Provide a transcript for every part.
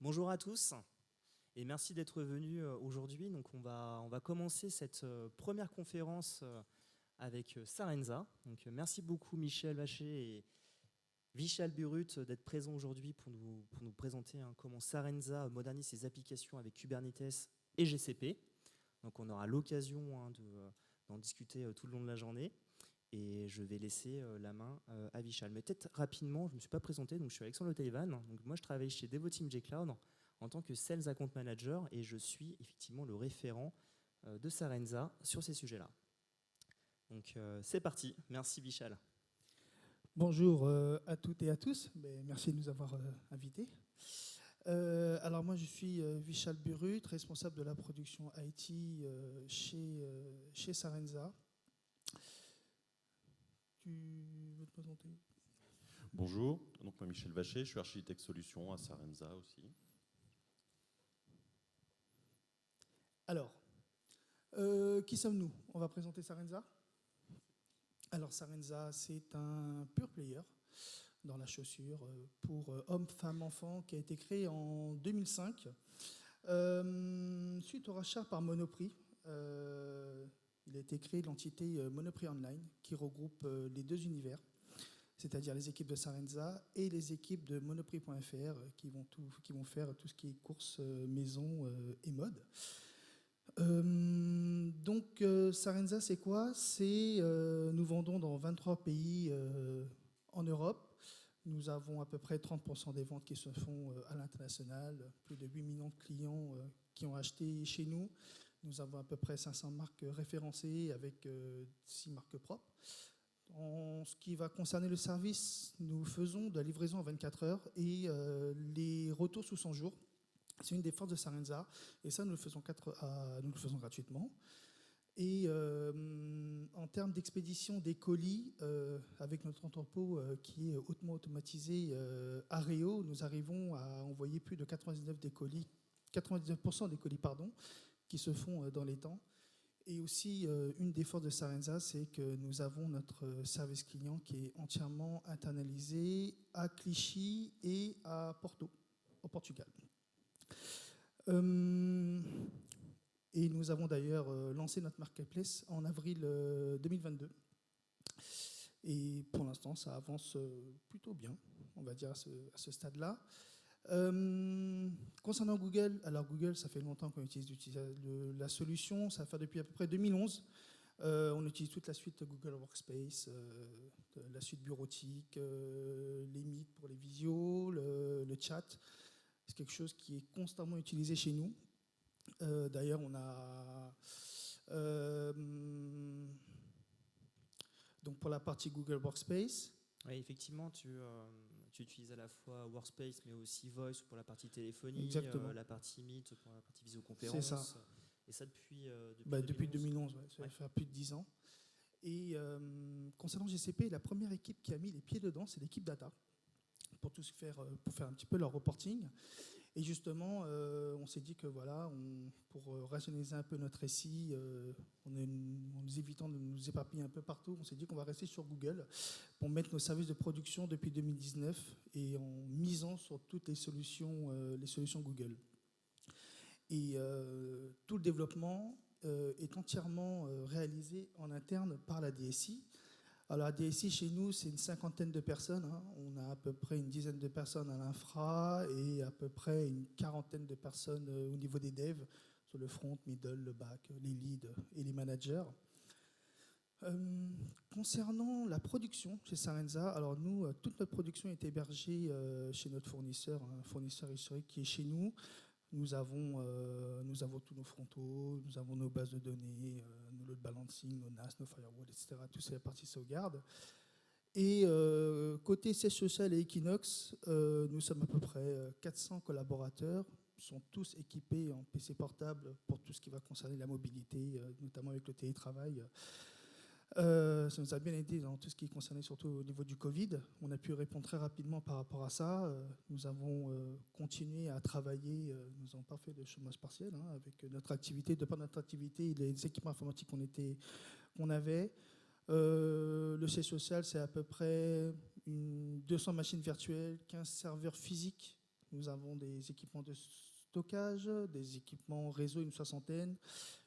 Bonjour à tous et merci d'être venus aujourd'hui. Donc on va commencer cette première conférence avec Sarenza. Donc merci beaucoup Michel Vacher et Vishal Burut d'être présents aujourd'hui pour nous présenter comment Sarenza modernise ses applications avec Kubernetes et GCP. Donc on aura l'occasion d'en discuter tout le long de la journée. Et je vais laisser la main à Vishal. Mais peut-être rapidement, je ne me suis pas présenté, donc je suis Alexandre Le Taïwan. Donc moi, je travaille chez Devoteam JCloud en tant que Sales Account Manager et je suis effectivement le référent de Sarenza sur ces sujets-là. Donc c'est parti. Merci Vishal. Bonjour à toutes et à tous. Merci de nous avoir invités. Alors moi, je suis Vishal Burut, responsable de la production IT chez Sarenza. Tu veux te présenter ? Bonjour, donc moi Michel Vacher, je suis architecte solution à Sarenza aussi. Alors, qui sommes-nous ? On va présenter Sarenza. Alors Sarenza, c'est un pure player dans la chaussure pour hommes, femmes, enfants qui a été créé en 2005 suite au rachat par Monoprix. Il a été créé l'entité Monoprix Online qui regroupe les deux univers, c'est-à-dire les équipes de Sarenza et les équipes de Monoprix.fr qui vont faire tout ce qui est courses, maison et mode. Donc Sarenza, c'est quoi ? Nous vendons dans 23 pays en Europe. Nous avons à peu près 30% des ventes qui se font à l'international, plus de 8 millions de clients qui ont acheté chez nous. Nous avons à peu près 500 marques référencées avec 6 marques propres. En ce qui va concerner le service, nous faisons de la livraison en 24 heures et les retours sous 100 jours. C'est une des forces de Sarenza et ça, nous le faisons gratuitement. Et en termes d'expédition des colis, avec notre entrepôt qui est hautement automatisé à Réau, nous arrivons à envoyer plus de 99% des colis qui se font dans les temps. Et aussi, une des forces de Sarenza, c'est que nous avons notre service client qui est entièrement internalisé à Clichy et à Porto, au Portugal. Et nous avons d'ailleurs lancé notre marketplace en avril 2022. Et pour l'instant, ça avance plutôt bien, on va dire, à ce stade-là. Concernant Google, alors Google, ça fait longtemps qu'on utilise la solution, ça fait depuis à peu près 2011. On utilise toute la suite Google Workspace, la suite bureautique, les Meet pour les visios, le chat. C'est quelque chose qui est constamment utilisé chez nous. D'ailleurs, on a... donc pour la partie Google Workspace... Oui, effectivement, tu utilises à la fois Workspace, mais aussi Voice pour la partie téléphonie, la partie Meet pour la partie visioconférence. C'est ça. Et ça depuis 2011, ouais, ça va faire plus de 10 ans. Et concernant GCP, la première équipe qui a mis les pieds dedans, c'est l'équipe Data, pour faire un petit peu leur reporting. Et justement, on s'est dit que voilà, pour rationaliser un peu notre SI, en nous évitant de nous éparpiller un peu partout, on s'est dit qu'on va rester sur Google pour mettre nos services de production depuis 2019 et en misant sur toutes les solutions Google. Et tout le développement est entièrement réalisé en interne par la DSI. Alors la DSI chez nous, c'est une 50aine de personnes. On a à peu près une dizaine de personnes à l'infra et à peu près une 40aine de personnes au niveau des devs, sur le front, middle, le back, les leads et les managers. Concernant la production chez Sarenza, alors nous, toute notre production est hébergée chez notre fournisseur, un fournisseur historique qui est chez nous. Nous avons tous nos frontaux, nous avons nos bases de données, nos load balancing, nos NAS, nos firewalls, etc. Tout c'est la partie sauvegarde. Et côté siège social et Equinox, nous sommes à peu près 400 collaborateurs, sont tous équipés en PC portable pour tout ce qui va concerner la mobilité, notamment avec le télétravail. Ça nous a bien aidé dans tout ce qui concernait surtout au niveau du Covid. On a pu répondre très rapidement par rapport à ça. Nous avons continué à travailler, nous n'avons pas fait de chômage partiel avec notre activité, de par notre activité et les équipements informatiques qu'on avait. Le siège social, c'est à peu près 200 machines virtuelles, 15 serveurs physiques Nous avons des équipements de stockage, des équipements réseau, une soixantaine,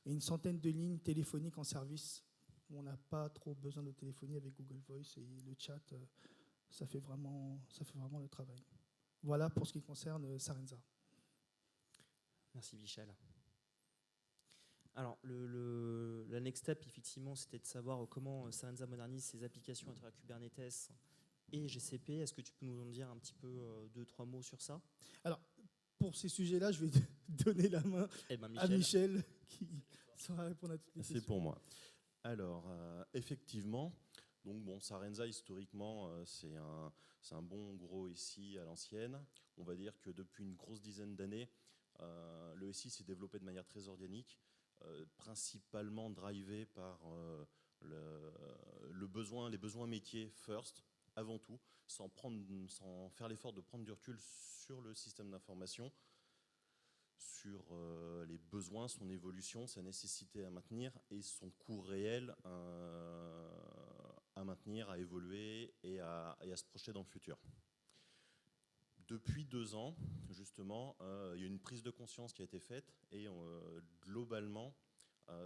et une centaine de lignes téléphoniques en service. On n'a pas trop besoin de téléphonie avec Google Voice et le chat, ça fait vraiment le travail. Voilà pour ce qui concerne Sarenza. Merci Michel. Alors, la next step, effectivement, c'était de savoir comment Sarenza modernise ses applications à travers Kubernetes et GCP. Est-ce que tu peux nous en dire un petit peu 2-3 mots sur ça? Alors, pour ces sujets-là, je vais donner la main à Michel, qui saura répondre à toutes les questions. C'est pour moi. Alors, effectivement, donc bon, Sarenza, historiquement, c'est un bon gros SI à l'ancienne. On va dire que depuis une grosse dizaine d'années, le SI s'est développé de manière très organique, principalement drivé par les besoins métiers first, avant tout, sans faire l'effort de prendre du recul sur le système d'information, sur les besoins, son évolution, sa nécessité à maintenir et son coût réel à maintenir, à évoluer et à se projeter dans le futur. Depuis 2 ans, justement, il y a une prise de conscience qui a été faite et globalement,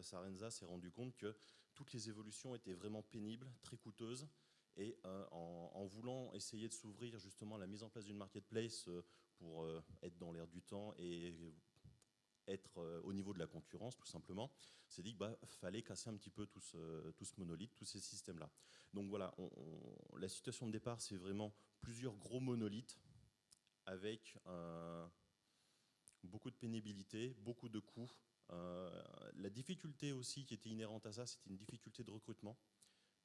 Sarenza s'est rendu compte que toutes les évolutions étaient vraiment pénibles, très coûteuses, et en voulant essayer de s'ouvrir justement à la mise en place d'une marketplace pour être dans l'air du temps et être au niveau de la concurrence, tout simplement, s'est dit qu'il fallait casser un petit peu tout ce monolithe, tous ces systèmes-là. Donc voilà, la situation de départ, c'est vraiment plusieurs gros monolithes avec beaucoup de pénibilité, beaucoup de coûts. La difficulté aussi qui était inhérente à ça, c'était une difficulté de recrutement,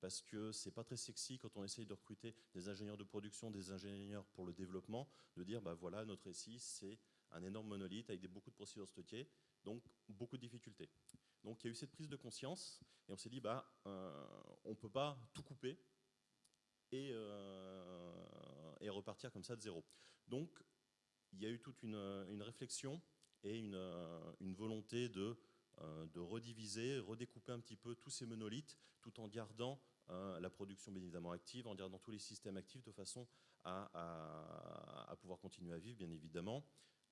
parce que c'est pas très sexy quand on essaye de recruter des ingénieurs de production, des ingénieurs pour le développement, de dire voilà, notre SI, c'est un énorme monolithe avec beaucoup de procédures stockées, donc beaucoup de difficultés. Donc il y a eu cette prise de conscience et on s'est dit on ne peut pas tout couper et repartir comme ça de zéro. Donc il y a eu toute une réflexion et une volonté de rediviser, redécouper un petit peu tous ces monolithes tout en gardant la production bien évidemment active, en gardant tous les systèmes actifs de façon à pouvoir continuer à vivre bien évidemment,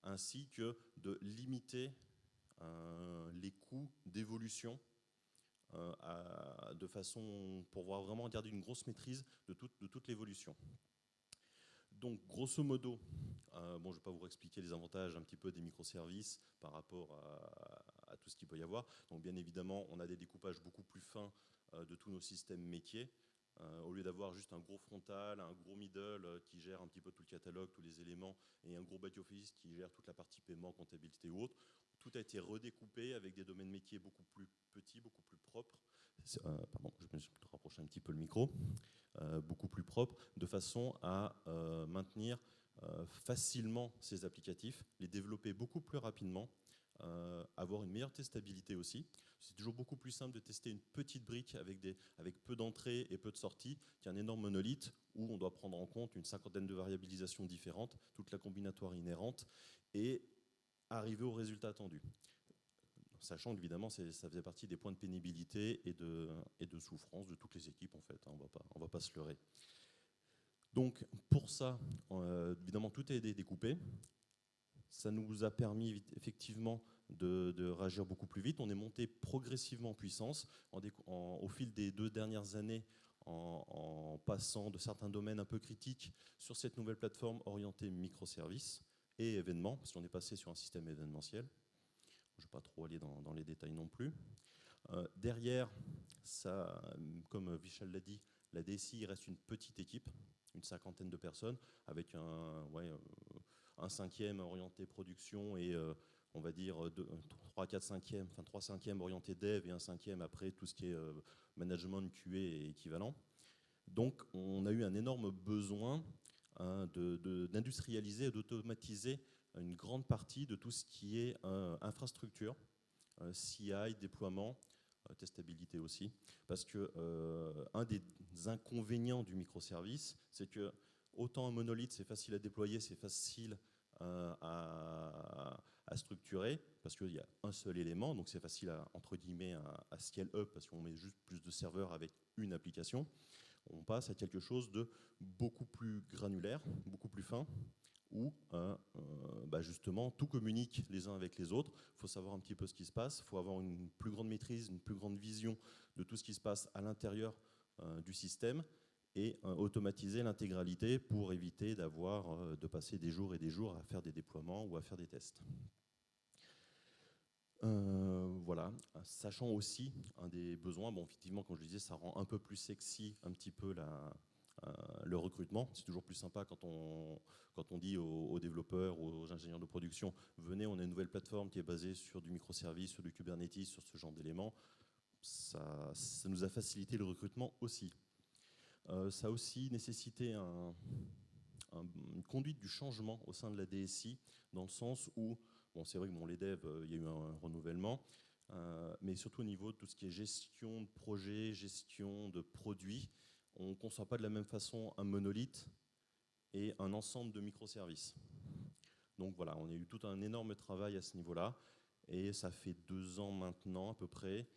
ainsi que de limiter les coûts d'évolution de façon pour pouvoir vraiment garder une grosse maîtrise de toute l'évolution. Donc, grosso modo, je ne vais pas vous expliquer les avantages un petit peu des microservices par rapport à tout ce qu'il peut y avoir. Donc, bien évidemment, on a des découpages beaucoup plus fins de tous nos systèmes métiers. Au lieu d'avoir juste un gros frontal, un gros middle qui gère un petit peu tout le catalogue, tous les éléments, et un gros back-office qui gère toute la partie paiement, comptabilité ou autre, tout a été redécoupé avec des domaines métiers beaucoup plus petits, beaucoup plus propres. Pardon, je vais me rapprocher un petit peu le micro. Beaucoup plus propre, de façon à maintenir facilement ces applicatifs, les développer beaucoup plus rapidement, avoir une meilleure testabilité aussi. C'est toujours beaucoup plus simple de tester une petite brique avec peu d'entrées et peu de sorties qu'un énorme monolithe où on doit prendre en compte une cinquantaine de variabilisations différentes, toute la combinatoire inhérente, et arriver au résultat attendu. Sachant qu'évidemment, ça faisait partie des points de pénibilité et de souffrance de toutes les équipes, en fait. On ne va pas se leurrer. Donc, pour ça, évidemment, tout a été découpé. Ça nous a permis, effectivement, de réagir beaucoup plus vite. On est monté progressivement en puissance au fil des 2 dernières années, en passant de certains domaines un peu critiques sur cette nouvelle plateforme orientée microservices et événements, parce qu'on est passé sur un système événementiel. Je ne vais pas trop aller dans les détails non plus. Derrière, ça, comme Michel l'a dit, la DSI reste une petite équipe, une cinquantaine de personnes, avec un cinquième orienté production et on va dire 3 cinquièmes orienté dev et un cinquième après tout ce qui est management, QA et équivalent. Donc on a eu un énorme besoin d'industrialiser et d'automatiser une grande partie de tout ce qui est infrastructure, CI, déploiement, testabilité aussi. Parce que un des inconvénients du microservice, c'est que autant un monolithe, c'est facile à déployer, c'est facile à structurer, parce qu'il y a un seul élément, donc c'est facile entre guillemets, à scale up, parce qu'on met juste plus de serveurs avec une application. On passe à quelque chose de beaucoup plus granulaire, beaucoup plus fin, où justement, tout communique les uns avec les autres. Il faut savoir un petit peu ce qui se passe. Il faut avoir une plus grande maîtrise, une plus grande vision de tout ce qui se passe à l'intérieur du système et automatiser l'intégralité pour éviter de passer des jours et des jours à faire des déploiements ou à faire des tests. Voilà, sachant aussi un des besoins, bon effectivement comme je le disais, ça rend un peu plus sexy un petit peu le recrutement. C'est toujours plus sympa quand on dit aux développeurs, aux ingénieurs de production, venez, on a une nouvelle plateforme qui est basée sur du microservice, sur du Kubernetes, sur ce genre d'éléments. Ça nous a facilité le recrutement aussi. Ça a aussi nécessité une conduite du changement au sein de la DSI, dans le sens où, bon, c'est vrai que les devs, il y a eu un renouvellement, mais surtout au niveau de tout ce qui est gestion de projet, gestion de produits, on ne conçoit pas de la même façon un monolithe et un ensemble de microservices. Donc voilà, on a eu tout un énorme travail à ce niveau-là, et ça fait 2 ans maintenant à peu près.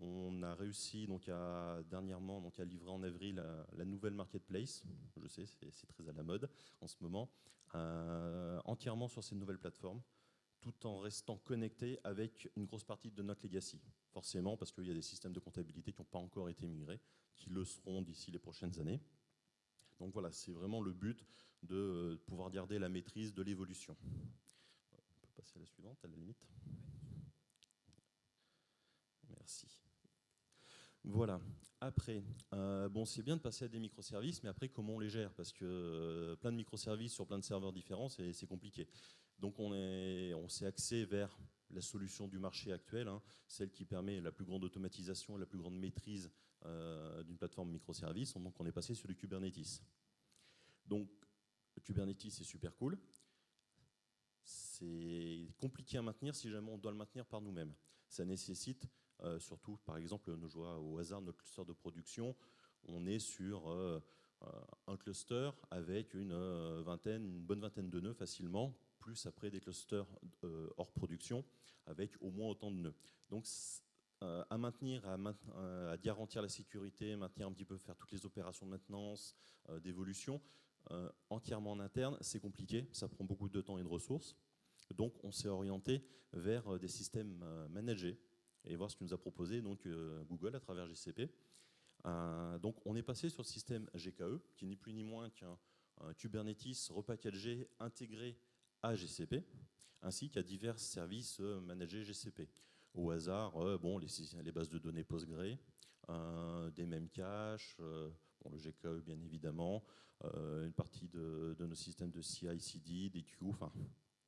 On a réussi dernièrement à livrer en avril la nouvelle marketplace. Je sais, c'est très à la mode en ce moment, entièrement sur cette nouvelle plateforme, tout en restant connecté avec une grosse partie de notre legacy. Forcément, parce qu'il y a des systèmes de comptabilité qui n'ont pas encore été migrés, qui le seront d'ici les prochaines années. Donc voilà, c'est vraiment le but de pouvoir garder la maîtrise de l'évolution. On peut passer à la suivante, à la limite. Merci. Voilà. Après, c'est bien de passer à des microservices, mais après, comment on les gère? Parce que plein de microservices sur plein de serveurs différents, c'est compliqué. Donc, on s'est axé vers la solution du marché actuel, celle qui permet la plus grande automatisation et la plus grande maîtrise d'une plateforme microservice. Donc, on est passé sur du Kubernetes. Donc, le Kubernetes, c'est super cool. C'est compliqué à maintenir si jamais on doit le maintenir par nous-mêmes. Ça nécessite surtout, par exemple, nous jouons au hasard notre cluster de production. On est sur un cluster avec une bonne vingtaine de nœuds facilement, plus après des clusters hors production avec au moins autant de nœuds. Donc, à maintenir, à garantir la sécurité, maintenir un petit peu, faire toutes les opérations de maintenance, d'évolution, entièrement en interne, c'est compliqué, ça prend beaucoup de temps et de ressources. Donc, on s'est orienté vers des systèmes managés et voir ce que nous a proposé Google à travers GCP. Donc, on est passé sur le système GKE, qui n'est plus ni moins qu'un Kubernetes repackagé, intégré à GCP, ainsi qu'à divers services managés GCP. Au hasard, les bases de données Postgre, des Memcache, le GKE bien évidemment, une partie de nos systèmes de CI/CD, des queues, enfin,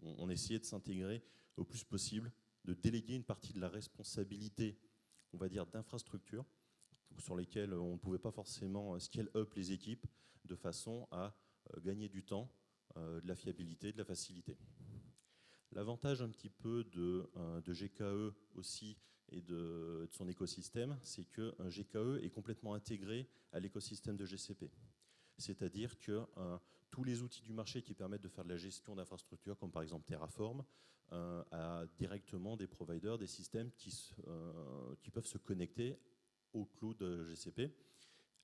on essayait de s'intégrer au plus possible, de déléguer une partie de la responsabilité, on va dire, d'infrastructures sur lesquelles on ne pouvait pas forcément scale up les équipes de façon à gagner du temps, de la fiabilité, de la facilité. L'avantage un petit peu de GKE aussi et de son écosystème, c'est que GKE est complètement intégré à l'écosystème de GCP. C'est-à-dire que tous les outils du marché qui permettent de faire de la gestion d'infrastructures, comme par exemple Terraform, a directement des providers, des systèmes qui peuvent se connecter au cloud GCP,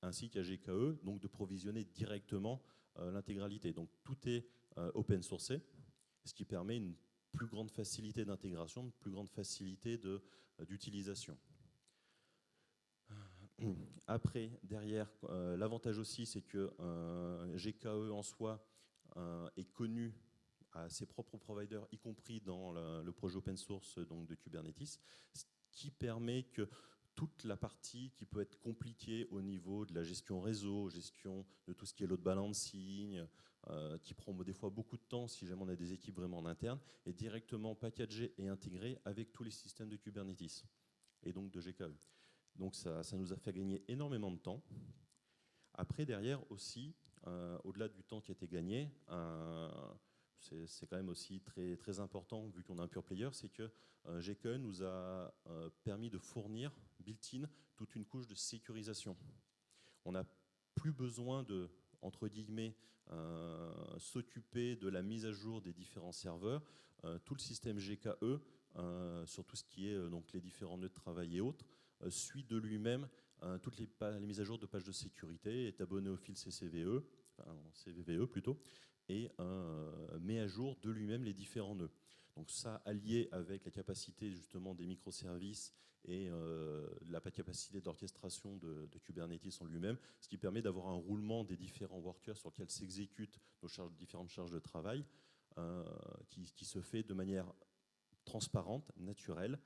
ainsi qu'à GKE, donc de provisionner directement l'intégralité. Donc tout est open sourcé, ce qui permet une plus grande facilité d'intégration, une plus grande facilité d'utilisation. Après, derrière, l'avantage aussi, c'est que GKE en soi est connu à ses propres providers, y compris dans le projet open source de Kubernetes, ce qui permet que toute la partie qui peut être compliquée au niveau de la gestion réseau, gestion de tout ce qui est load balancing, qui prend des fois beaucoup de temps si jamais on a des équipes vraiment en interne, est directement packagée et intégrée avec tous les systèmes de Kubernetes et donc de GKE. Donc ça nous a fait gagner énormément de temps. Après, derrière aussi, au-delà du temps qui a été gagné, c'est quand même aussi très, très important, vu qu'on a un pure player, c'est que GKE nous a permis de fournir, built-in, toute une couche de sécurisation. On n'a plus besoin de, entre guillemets, s'occuper de la mise à jour des différents serveurs. Tout le système GKE, sur tout ce qui est donc les différents nœuds de travail et autres, suit de lui-même toutes les mises à jour de pages de sécurité, est abonné au fil CVE plutôt, et met à jour de lui-même les différents nœuds. Donc ça, allié avec la capacité justement des microservices et la capacité d'orchestration de Kubernetes en lui-même, ce qui permet d'avoir un roulement des différents workers sur lesquels s'exécutent nos différentes charges de travail, qui se fait de manière transparente, naturelle,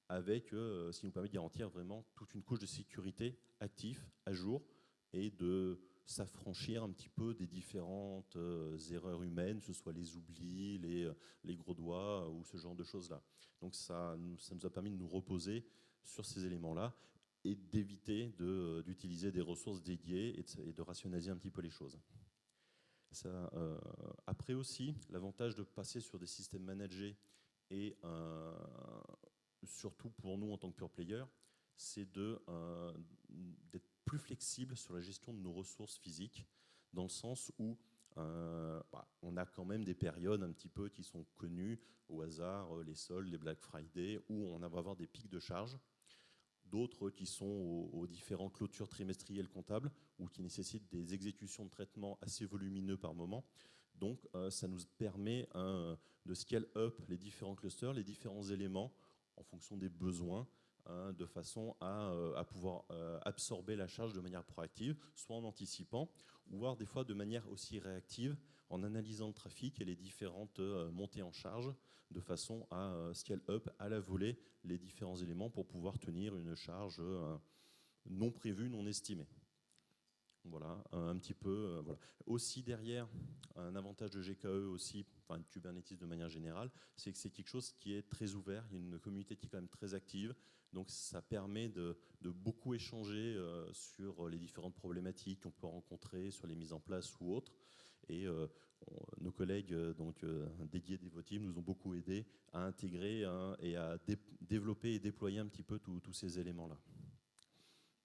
avec ce qui nous permet de garantir vraiment toute une couche de sécurité active, à jour, et de s'affranchir un petit peu des différentes erreurs humaines, que ce soit les oublis, les gros doigts ou ce genre de choses-là. Donc ça nous a permis de nous reposer sur ces éléments-là et d'éviter d'utiliser des ressources dédiées et de rationaliser un petit peu les choses. Ça, après aussi, l'avantage de passer sur des systèmes managés et surtout pour nous en tant que pure player, c'est d'être plus flexible sur la gestion de nos ressources physiques, dans le sens où on a quand même des périodes un petit peu qui sont connues au hasard, les soldes, les Black Friday, où on va avoir des pics de charge, d'autres qui sont aux différentes clôtures trimestrielles comptables, ou qui nécessitent des exécutions de traitement assez volumineux par moment. Donc ça nous permet de scale up les différents clusters, les différents éléments, en fonction des besoins, de façon à pouvoir absorber la charge de manière proactive, soit en anticipant, ou voire des fois de manière aussi réactive, en analysant le trafic et les différentes montées en charge, de façon à scale up à la volée les différents éléments pour pouvoir tenir une charge non prévue, non estimée. Voilà, un petit peu. Voilà. Aussi derrière, un avantage de GKE aussi, enfin de Kubernetes de manière générale, c'est que c'est quelque chose qui est très ouvert. Il y a une communauté qui est quand même très active. Donc ça permet de beaucoup échanger sur les différentes problématiques qu'on peut rencontrer, sur les mises en place ou autres. Et nos collègues dédiés Devoteam nous ont beaucoup aidés à intégrer et à développer et déployer un petit peu tous ces éléments-là.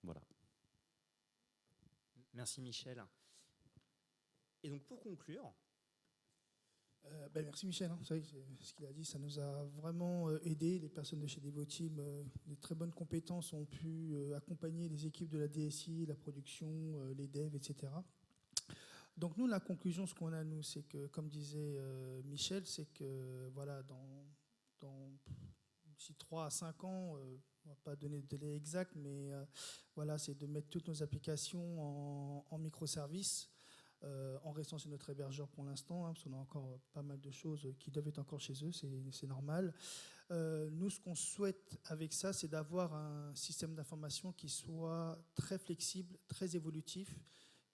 Voilà. Merci Michel. Et donc pour conclure... merci Michel, vous savez, ce qu'il a dit, ça nous a vraiment aidé. Les personnes de chez Devoteam, de très bonnes compétences, ont pu accompagner les équipes de la DSI, la production, les devs, etc. Donc nous, la conclusion, ce qu'on a, nous, c'est que, comme disait Michel, c'est que voilà, d'ici 3 à 5 ans, on ne va pas donner de délai exact, mais voilà, c'est de mettre toutes nos applications en microservices, en restant sur notre hébergeur pour l'instant, parce qu'on a encore pas mal de choses qui doivent être encore chez eux, c'est normal. Nous, ce qu'on souhaite avec ça, c'est d'avoir un système d'information qui soit très flexible, très évolutif,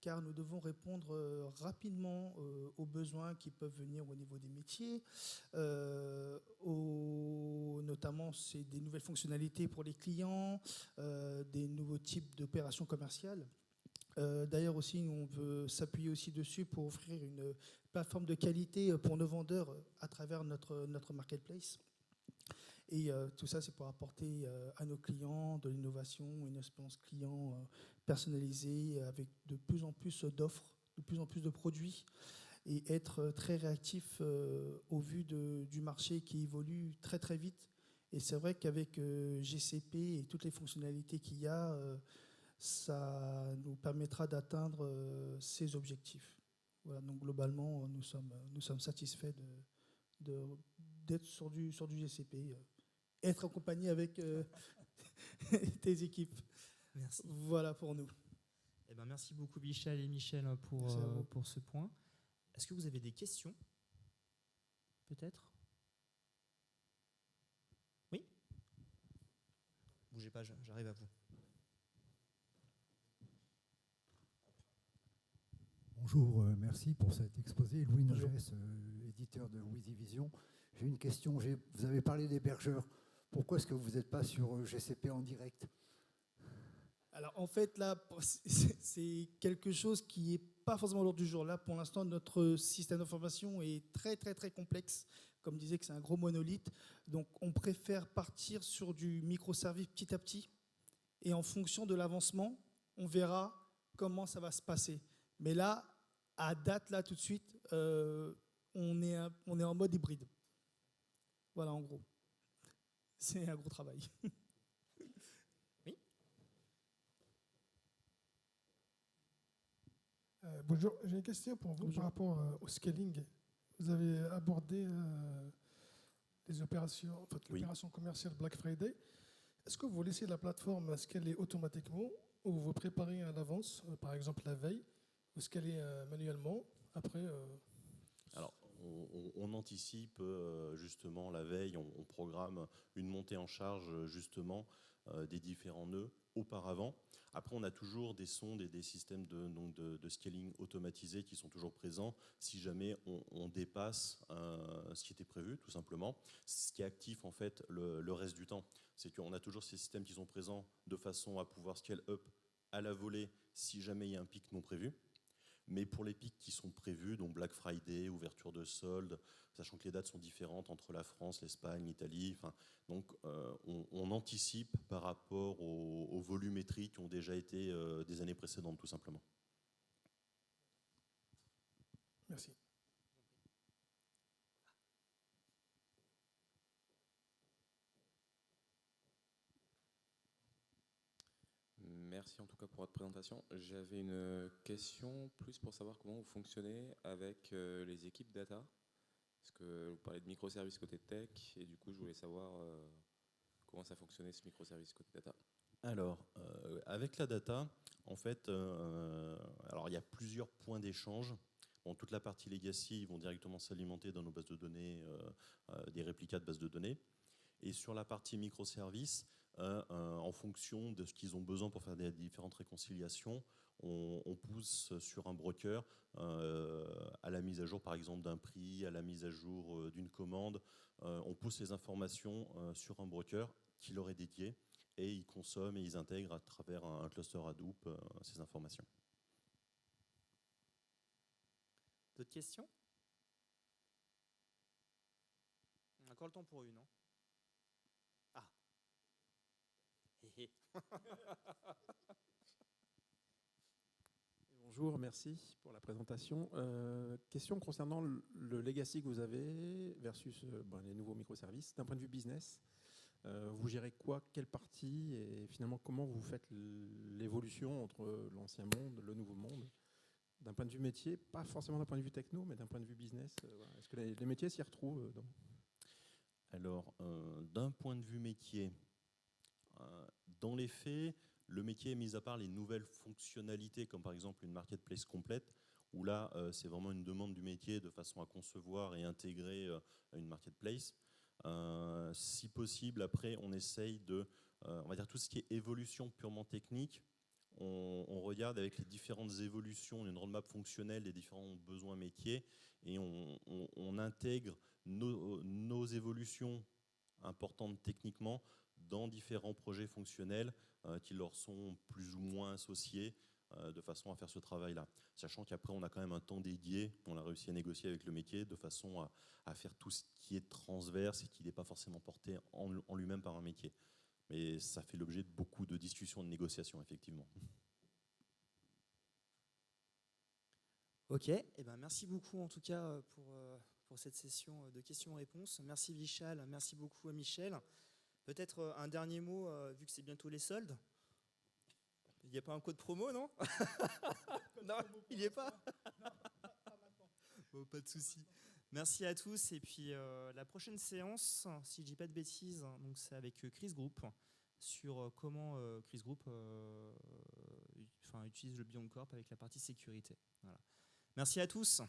car nous devons répondre rapidement aux besoins qui peuvent venir au niveau des métiers. Notamment, c'est des nouvelles fonctionnalités pour les clients, des nouveaux types d'opérations commerciales. D'ailleurs aussi, on veut s'appuyer aussi dessus pour offrir une plateforme de qualité pour nos vendeurs à travers notre marketplace. Et tout ça, c'est pour apporter à nos clients de l'innovation, une expérience client personnalisée avec de plus en plus d'offres, de plus en plus de produits, et être très réactif au vu du marché qui évolue très très vite. Et c'est vrai qu'avec GCP et toutes les fonctionnalités qu'il y a, ça nous permettra d'atteindre ces objectifs. Voilà, donc globalement, nous sommes satisfaits d'être sur du GCP, être accompagné avec tes équipes. Merci. Voilà pour nous. Eh ben, merci beaucoup Michel et Michel pour ce point. Est-ce que vous avez des questions? Peut-être? Oui? Bougez pas, j'arrive à vous. Bonjour, merci pour cet exposé. Louis Nogès, éditeur de Wizivision. J'ai une question. Vous avez parlé d'hébergeurs. Pourquoi est-ce que vous n'êtes pas sur GCP en direct? Alors en fait, là, c'est quelque chose qui n'est pas forcément à l'ordre du jour. Là, pour l'instant, notre système d'information est très, très, très complexe. Comme disait que c'est un gros monolithe. Donc on préfère partir sur du microservice petit à petit. Et en fonction de l'avancement, on verra comment ça va se passer. Mais là, à date, là, tout de suite, on est en mode hybride. Voilà, en gros. C'est un gros travail. Oui. Bonjour, j'ai une question pour vous par rapport au scaling. Vous avez abordé les opérations, en fait, l'opération commerciale Black Friday. Est-ce que vous laissez la plateforme scaler automatiquement ou vous préparez à l'avance, par exemple la veille, vous scalez manuellement, après Alors, on anticipe justement la veille, on programme une montée en charge justement des différents nœuds auparavant. Après, on a toujours des sondes et des systèmes de scaling automatisés qui sont toujours présents si jamais on dépasse ce qui était prévu, tout simplement. Ce qui est actif en fait le reste du temps, c'est qu'on a toujours ces systèmes qui sont présents de façon à pouvoir scale up à la volée si jamais il y a un pic non prévu. Mais pour les pics qui sont prévus, donc Black Friday, ouverture de soldes, sachant que les dates sont différentes entre la France, l'Espagne, l'Italie, donc on anticipe par rapport aux volumétries qui ont déjà été des années précédentes, tout simplement. Merci. Merci en tout cas pour votre présentation. J'avais une question plus pour savoir comment vous fonctionnez avec les équipes data. Parce que vous parlez de microservices côté tech et du coup je voulais savoir comment ça fonctionnait ce microservice côté data. Alors, avec la data, en fait, alors il y a plusieurs points d'échange. Bon, toute la partie legacy, ils vont directement s'alimenter dans nos bases de données, des réplicas de bases de données. Et sur la partie microservices, en fonction de ce qu'ils ont besoin pour faire des différentes réconciliations, on pousse sur un broker à la mise à jour, par exemple, d'un prix, à la mise à jour d'une commande. On pousse les informations sur un broker qui leur est dédié et ils consomment et ils intègrent à travers un cluster Hadoop ces informations. D'autres questions? On a encore le temps pour une, non? Ah. Bonjour, merci pour la présentation. Question concernant le legacy que vous avez versus les nouveaux microservices. D'un point de vue business, vous gérez quoi, quelle partie et finalement comment vous faites l'évolution entre l'ancien monde, le nouveau monde? D'un point de vue métier, pas forcément d'un point de vue techno, mais d'un point de vue business, est-ce que les métiers s'y retrouvent Alors, d'un point de vue métier, dans les faits, le métier, mis à part les nouvelles fonctionnalités, comme par exemple une marketplace complète, où là, c'est vraiment une demande du métier de façon à concevoir et intégrer une marketplace. Si possible, après, on essaye de, on va dire tout ce qui est évolution purement technique, on regarde avec les différentes évolutions, une roadmap fonctionnelle des différents besoins métiers, et on intègre nos évolutions importantes techniquement dans différents projets fonctionnels qui leur sont plus ou moins associés de façon à faire ce travail-là. Sachant qu'après, on a quand même un temps dédié, on a réussi à négocier avec le métier de façon à faire tout ce qui est transverse et qui n'est pas forcément porté en lui-même par un métier. Mais ça fait l'objet de beaucoup de discussions, de négociations, effectivement. Ok, eh ben, merci beaucoup en tout cas pour cette session de questions-réponses. Merci Vichal, merci beaucoup à Michel. Peut-être un dernier mot, vu que c'est bientôt les soldes. Il n'y a pas un code promo, non? Non, il n'y est pas. Bon, pas de souci. Merci à tous. Et puis la prochaine séance, si je dis pas de bêtises, donc c'est avec Chris Group sur comment Chris Group utilise le Beyond Corp avec la partie sécurité. Voilà. Merci à tous.